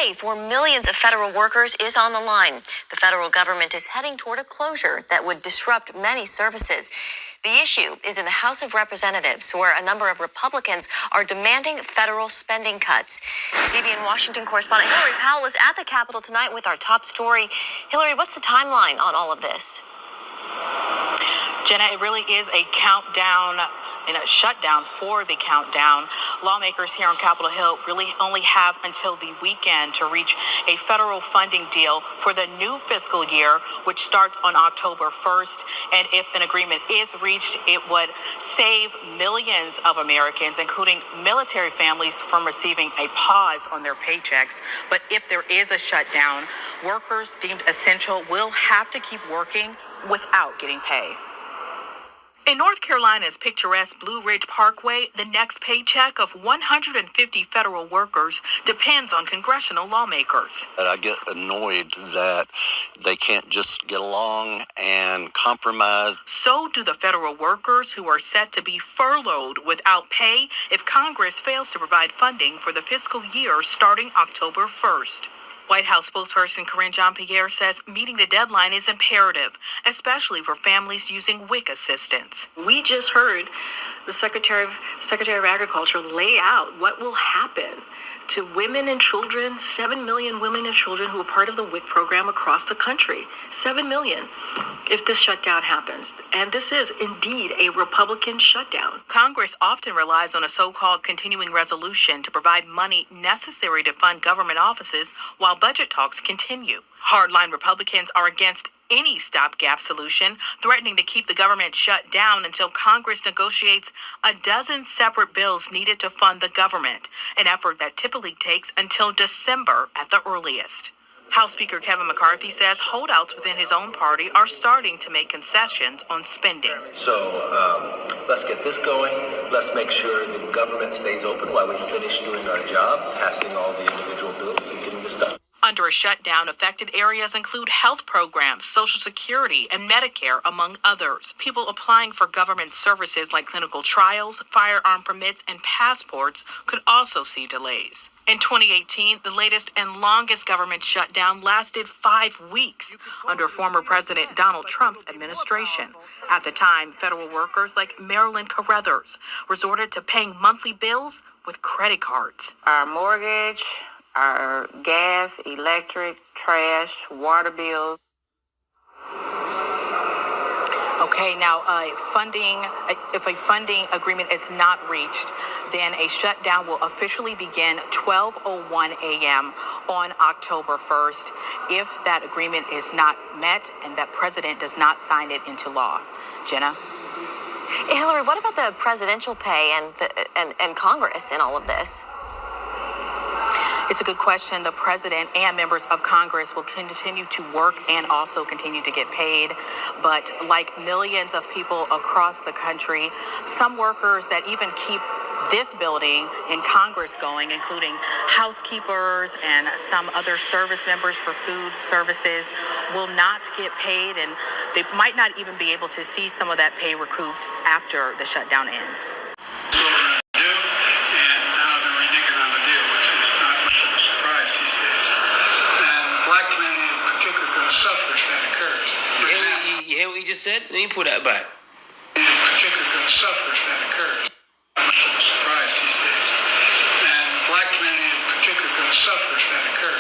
pay for millions of federal workers is on the line. The federal government is heading toward a closure that would disrupt many services. The issue is in the House of Representatives, where a number of Republicans are demanding federal spending cuts. CBN Washington correspondent Hillary Powell is at the Capitol tonight with our top story. Hillary, what's the timeline on all of this? Jenna, it really is a countdown and a shutdown for the countdown. Lawmakers here on Capitol Hill really only have until the weekend to reach a federal funding deal for the new fiscal year, which starts on October 1st. And if an agreement is reached, it would save millions of Americans, including military families, from receiving a pause on their paychecks. But if there is a shutdown, workers deemed essential will have to keep working without getting pay. In North Carolina's picturesque Blue Ridge Parkway, the next paycheck of 150 federal workers depends on congressional lawmakers. I get annoyed that they can't just get along and compromise. So do the federal workers who are set to be furloughed without pay if Congress fails to provide funding for the fiscal year starting October 1st. White House spokesperson Karine Jean-Pierre says meeting the deadline is imperative, especially for families using WIC assistance. We just heard the Secretary of Agriculture lay out what will happen to women and children, 7 million women and children who are part of the WIC program across the country. 7 million if this shutdown happens. And this is indeed a Republican shutdown. Congress often relies on a so-called continuing resolution to provide money necessary to fund government offices while budget talks continue. Hardline Republicans are against any stopgap solution, threatening to keep the government shut down until Congress negotiates a dozen separate bills needed to fund the government, an effort that typically takes until December at the earliest. House Speaker Kevin McCarthy says holdouts within his own party are starting to make concessions on spending. So let's get this going. Let's make sure the government stays open while we finish doing our job, passing all the individual bills and getting this done. Under a shutdown, affected areas include health programs, Social Security, and Medicare, among others. People applying for government services like clinical trials, firearm permits, and passports could also see delays. In 2018, the latest and longest government shutdown lasted 5 weeks under former President Donald Trump's administration. At the time, federal workers like Marilyn Carruthers resorted to paying monthly bills with credit cards. Our mortgage, our gas, electric, trash, water bills. Okay, now if a funding agreement is not reached, then a shutdown will officially begin 12:01 a.m. on October 1st if that agreement is not met and that president does not sign it into law. Jenna? Hillary, what about the presidential pay and Congress in all of this? It's a good question. The president and members of Congress will continue to work and also continue to get paid. But like millions of people across the country, some workers that even keep this building in Congress going, including housekeepers and some other service members for food services, will not get paid, and they might not even be able to see some of that pay recouped after the shutdown ends. Said, let me pull that back. In particular, is going to suffer if that occurs. Much of a surprise these days. And the black community in particular is going to suffer if that occurs.